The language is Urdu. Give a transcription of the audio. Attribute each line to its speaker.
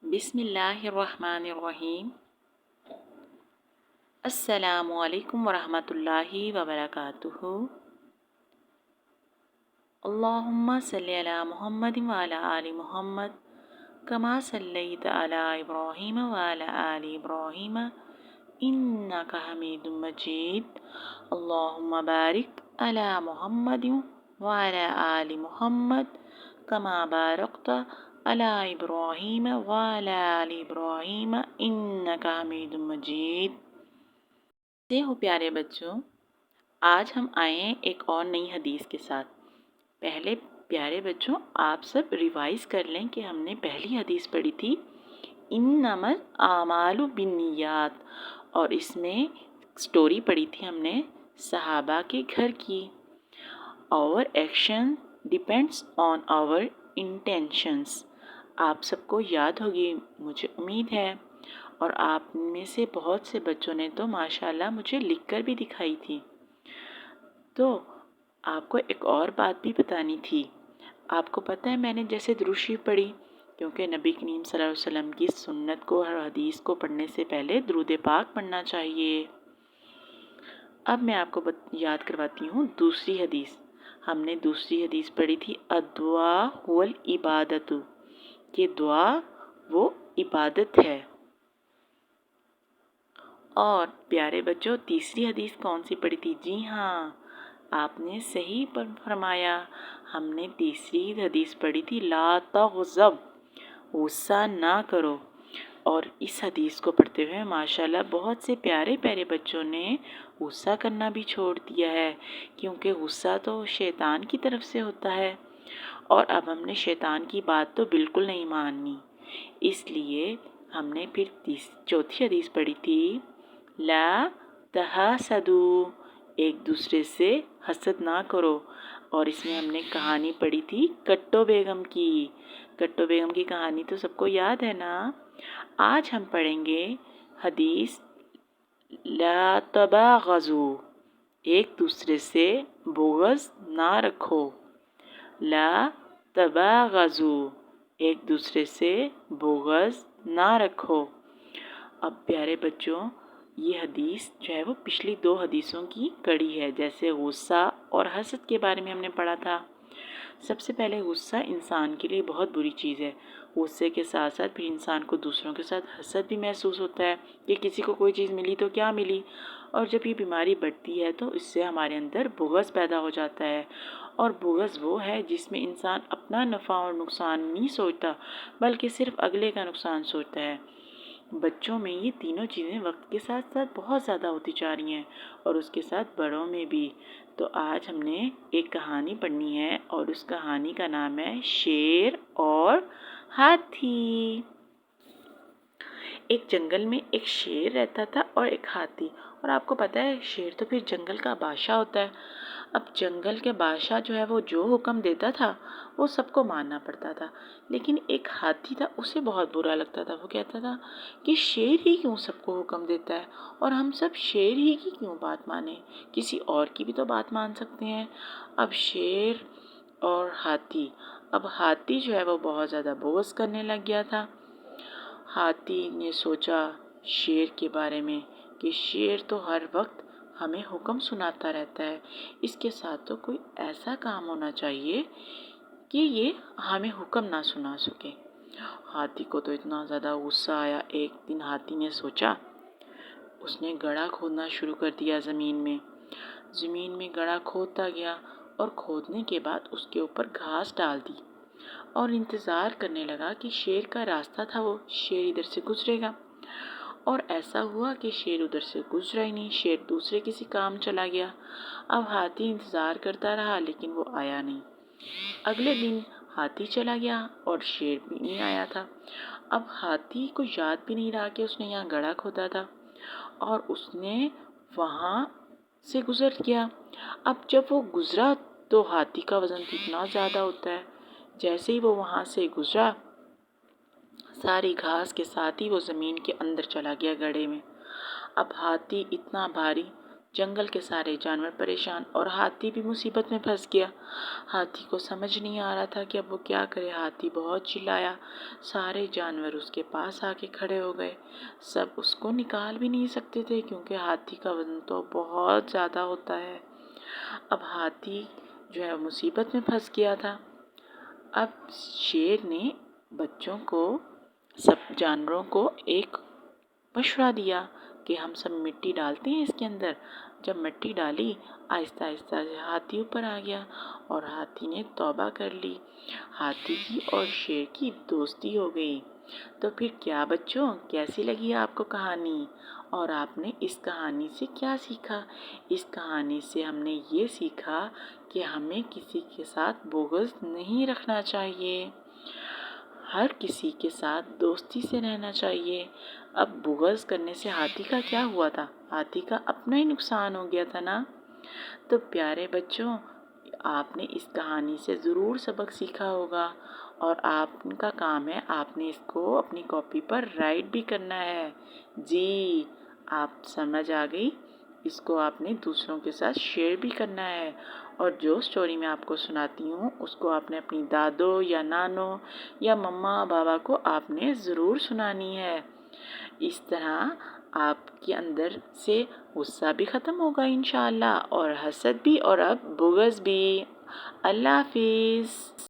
Speaker 1: بسم اللہ الرحمن الرحیم۔ السلام علیکم ورحمۃ اللہ وبرکاتہ۔ اللہم صلی علی محمد وعلی آل محمد کما صلیت علی ابراہیم وعلی آل ابراہیم انک حمید مجید۔ اللہم بارک علی محمد وعلی آل محمد کما بارکت علی ابراہیم وعلی آل ابراہیم انک حمید مجید۔ ہو پیارے بچوں، آج ہم آئے ہیں ایک اور نئی حدیث کے ساتھ۔ پہلے پیارے بچوں آپ سب ریوائز کر لیں کہ ہم نے پہلی حدیث پڑھی تھی انما الاعمال بالنیات، اور اس میں سٹوری پڑھی تھی ہم نے صحابہ کے گھر کی۔ Our action depends on our intentions۔ آپ سب کو یاد ہوگی مجھے امید ہے، اور آپ میں سے بہت سے بچوں نے تو ماشاءاللہ مجھے لکھ کر بھی دکھائی تھی۔ تو آپ کو ایک اور بات بھی بتانی تھی۔ آپ کو پتہ ہے میں نے جیسے درود شریف پڑھی، کیونکہ نبی کریم صلی اللہ علیہ وسلم کی سنت کو، ہر حدیث کو پڑھنے سے پہلے درود پاک پڑھنا چاہیے۔ اب میں آپ کو یاد کرواتی ہوں دوسری حدیث۔ ہم نے دوسری حدیث پڑھی تھی الدعاء هو العبادۃ، کہ دعا وہ عبادت ہے۔ اور پیارے بچوں تیسری حدیث کون سی پڑھی تھی؟ جی ہاں، آپ نے صحیح فرمایا، ہم نے تیسری حدیث پڑھی تھی لا تغضب، غصہ نہ کرو۔ اور اس حدیث کو پڑھتے ہوئے ماشاءاللہ بہت سے پیارے پیارے بچوں نے غصہ کرنا بھی چھوڑ دیا ہے، کیونکہ غصہ تو شیطان کی طرف سے ہوتا ہے، اور اب ہم نے شیطان کی بات تو بالکل نہیں ماننی۔ اس لیے ہم نے پھر چوتھی حدیث پڑھی تھی لا تحاسدوا، ایک دوسرے سے حسد نہ کرو۔ اور اس میں ہم نے کہانی پڑھی تھی کٹو بیگم کی۔ کٹو بیگم کی کہانی تو سب کو یاد ہے نا۔ آج ہم پڑھیں گے حدیث لا تباغضوا، ایک دوسرے سے بغض نہ رکھو۔ لا تباغضوا، ایک دوسرے سے بغض نہ رکھو۔ اب پیارے بچوں یہ حدیث جو ہے وہ پچھلی دو حدیثوں کی کڑی ہے، جیسے غصہ اور حسد کے بارے میں ہم نے پڑھا تھا۔ سب سے پہلے غصہ انسان کے لیے بہت بری چیز ہے۔ غصے کے ساتھ ساتھ پھر انسان کو دوسروں کے ساتھ حسد بھی محسوس ہوتا ہے کہ کسی کو کوئی چیز ملی تو کیا ملی، اور جب یہ بیماری بڑھتی ہے تو اس سے ہمارے اندر بغض پیدا ہو جاتا ہے، اور بغض وہ ہے جس میں انسان اپنا نفع اور نقصان نہیں سوچتا بلکہ صرف اگلے کا نقصان سوچتا ہے۔ بچوں میں یہ تینوں چیزیں وقت کے ساتھ ساتھ بہت زیادہ ہوتی جا رہی ہیں، اور اس کے ساتھ بڑوں میں بھی۔ تو آج ہم نے ایک کہانی پڑھنی ہے، اور اس کہانی کا نام ہے شیر اور ہاتھی۔ ایک جنگل میں ایک شیر رہتا تھا اور ایک ہاتھی، اور آپ کو پتہ ہے شیر تو پھر جنگل کا بادشاہ ہوتا ہے۔ اب جنگل کے بادشاہ جو ہے وہ جو حکم دیتا تھا وہ سب کو ماننا پڑتا تھا، لیکن ایک ہاتھی تھا اسے بہت برا لگتا تھا۔ وہ کہتا تھا کہ شیر ہی کیوں سب کو حکم دیتا ہے، اور ہم سب شیر ہی کی کیوں بات مانیں، کسی اور کی بھی تو بات مان سکتے ہیں۔ اب شیر اور ہاتھی، اب ہاتھی جو ہے وہ بہت زیادہ بغض کرنے لگ گیا تھا۔ ہاتھی نے سوچا شیر کے بارے میں کہ شیر تو ہر وقت ہمیں حکم سناتا رہتا ہے، اس کے ساتھ تو کوئی ایسا کام ہونا چاہیے کہ یہ ہمیں حکم نہ سنا سکے۔ ہاتھی کو تو اتنا زیادہ غصہ آیا، ایک دن ہاتھی نے سوچا، اس نے گڑھا کھودنا شروع کر دیا زمین میں گڑھا کھودتا گیا، اور کھودنے کے بعد اس کے اوپر گھاس ڈال دی، اور انتظار کرنے لگا کہ شیر کا راستہ تھا وہ شیر ادھر سے گزرے گا، اور ایسا ہوا کہ شیر ادھر سے گزرا ہی نہیں، شیر دوسرے کسی کام چلا گیا۔ اب ہاتھی انتظار کرتا رہا لیکن وہ آیا نہیں۔ اگلے دن ہاتھی چلا گیا اور شیر بھی نہیں آیا تھا۔ اب ہاتھی کو یاد بھی نہیں رہا کہ اس نے یہاں گڑھا کھودا تھا، اور اس نے وہاں سے گزر گیا۔ اب جب وہ گزرا تو ہاتھی کا وزن اتنا زیادہ ہوتا ہے، جیسے ہی وہ وہاں سے گزرا ساری گھاس کے ساتھ ہی وہ زمین کے اندر چلا گیا گڑھے میں۔ اب ہاتھی اتنا بھاری جنگل کے سارے جانور پریشان اور ہاتھی بھی مصیبت میں پھنس گیا۔ ہاتھی کو سمجھ نہیں آ رہا تھا کہ اب وہ کیا کرے۔ ہاتھی بہت چلایا، سارے جانور اس کے پاس آ کے کھڑے ہو گئے۔ سب اس کو نکال بھی نہیں سکتے تھے کیونکہ ہاتھی کا وزن تو بہت زیادہ ہوتا ہے۔ اب ہاتھی جو ہے مصیبت میں پھنس گیا تھا۔ اب شیر نے بچوں کو، سب جانوروں کو ایک مشورہ دیا کہ ہم سب مٹی ڈالتے ہیں اس کے اندر۔ جب مٹی ڈالی، آہستہ آہستہ ہاتھی اوپر آ گیا اور ہاتھی نے توبہ کر لی۔ ہاتھی کی اور شیر کی دوستی ہو گئی۔ تو پھر کیا بچوں، کیسی لگی آپ کو کہانی؟ اور آپ نے اس کہانی سے کیا سیکھا؟ اس کہانی سے ہم نے یہ سیکھا کہ ہمیں کسی کے ساتھ بغض نہیں رکھنا چاہیے، ہر کسی کے ساتھ دوستی سے رہنا چاہیے۔ اب بغض کرنے سے ہاتھی کا کیا ہوا تھا؟ ہاتھی کا اپنا ہی نقصان ہو گیا تھا نا۔ تو پیارے بچوں، آپ نے اس کہانی سے ضرور سبق سیکھا ہوگا اور آپ کا کام ہے آپ نے اس کو اپنی کاپی پر رائٹ بھی کرنا ہے۔ جی، آپ سمجھ آ گئی؟ اس کو آپ نے دوسروں کے ساتھ شیئر بھی کرنا ہے، اور جو سٹوری میں آپ کو سناتی ہوں اس کو آپ نے اپنی دادو یا نانو یا مما بابا کو آپ نے ضرور سنانی ہے۔ اس طرح آپ کے اندر سے غصہ بھی ختم ہوگا انشاءاللہ، اور حسد بھی، اور اب بغض بھی۔ اللہ حافظ۔